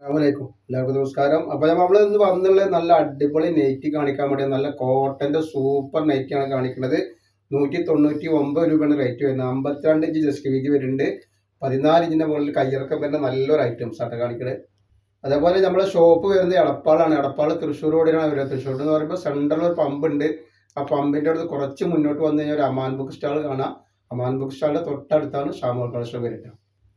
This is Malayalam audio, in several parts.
അസ്സലാമലൈക്കും എല്ലാവർക്കും നമസ്കാരം. അപ്പോൾ നമ്മൾ ഇന്ന് വന്നുള്ള നല്ല അടിപൊളി നൈറ്റി കാണിക്കാൻ വേണ്ടി നല്ല കോട്ടന്റെ സൂപ്പർ നൈറ്റിയാണ് കാണിക്കുന്നത്. 199 രൂപയാണ് റേറ്റ് വരുന്നത്. 52 ഇഞ്ച് ജസ്റ്റ് വീതി വരുന്നുണ്ട്. 14 ഇഞ്ചിന്റെ മുകളിൽ കയ്യിറക്കം വരുന്ന നല്ലൊരു ഐറ്റംസ് ആണ് കാണിക്കുന്നത്. അതേപോലെ നമ്മളെ ഷോപ്പ് വരുന്നത് എടപ്പാളാണ്. എടപ്പാൾ തൃശ്ശൂർ റോഡിനാണ് വരുന്നത്. തൃശ്ശൂർ എന്ന് പറയുമ്പോൾ സെൻട്രൽ ഒരു പമ്പ് ഉണ്ട്. ആ പമ്പിന്റെ അടുത്ത് കുറച്ച് മുന്നോട്ട് വന്നു കഴിഞ്ഞാൽ ഒരു അമാൻ ബുക്ക് സ്റ്റാൾ കാണാം. അമാൻ ബുക്ക് സ്റ്റാളിന്റെ തൊട്ടടുത്താണ് ഷാമോൾ കളക്ഷൻ വരുന്നത്.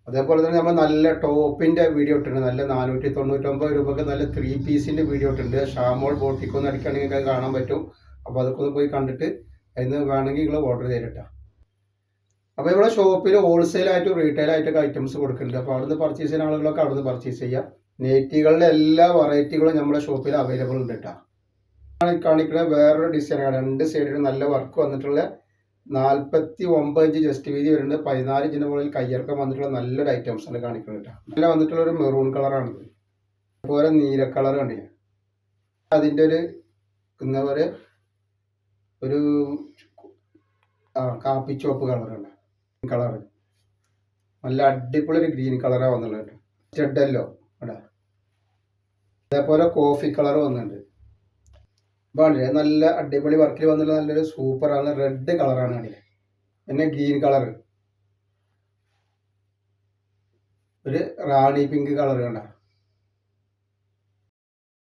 അതേപോലെ തന്നെ നമ്മൾ നല്ല ടോപ്പിന്റെ വീഡിയോ ഇട്ടുണ്ട്. നല്ല 499 രൂപക്ക് നല്ല 3 പീസിന്റെ വീഡിയോ ഇട്ടുണ്ട്. ഷാമോൾ ബോട്ടിക്കൊന്ന് അടിക്കുകയാണെങ്കിൽ കാണാൻ പറ്റും. അപ്പോൾ അതൊക്കെ ഒന്ന് പോയി കണ്ടിട്ട് അതിന് വേണമെങ്കിൽ നിങ്ങൾ ഓർഡർ ചെയ്തിട്ടാ. അപ്പോൾ ഇവിടെ ഷോപ്പിൽ ഹോൾസെയിൽ ആയിട്ടും റീറ്റെയിൽ ആയിട്ടൊക്കെ ഐറ്റംസ് കൊടുക്കുന്നുണ്ട്. അപ്പോൾ അവിടുന്ന് പർച്ചേസ് ചെയ്യുന്ന ആളുകളൊക്കെ അവിടുന്ന് പർച്ചേസ് ചെയ്യാം. നെറ്റികളുടെ എല്ലാ വെറൈറ്റികളും നമ്മുടെ ഷോപ്പിൽ അവൈലബിൾ ഉണ്ട് കേട്ടോ. കാണിക്കുന്ന വേറൊരു ഡിസൈനാണ്. 2 സൈഡിലും നല്ല വർക്ക് വന്നിട്ടുള്ള 49 ഇഞ്ച് ജസ്റ്റ് വീതി വരുന്നുണ്ട്. 14 ഇഞ്ചിന്റെ മുകളിൽ കയ്യിറക്കം വന്നിട്ടുള്ള നല്ലൊരു ഐറ്റംസ് ആണ് കാണിക്കുന്നത് കേട്ടോ. നല്ല വന്നിട്ടുള്ള ഒരു മെറൂൺ കളറാണ്. അതുപോലെ നീല കളർ കണ്ടില്ല, അതിൻ്റെ ഒരു എന്താ പറയുക, ഒരു കാപ്പി ചോപ്പ് കളറാണ്. കളർ നല്ല അടിപൊളി ഒരു ഗ്രീൻ കളറാണ് വന്നുള്ളത് കേട്ടോ. സ്റ്റെഡല്ലോ ഇവിടെ. അതേപോലെ കോഫി കളർ വന്നിട്ടുണ്ട്. വളരെ നല്ല അടിപൊളി വർക്കിൽ വന്നിട്ടുള്ള നല്ലൊരു സൂപ്പറാണ്. റെഡ് കളറാണ് കണ്ടില്ലേ. പിന്നെ ഗ്രീൻ കളർ, ഒരു റാണി പിങ്ക് കളർ കണ്ട.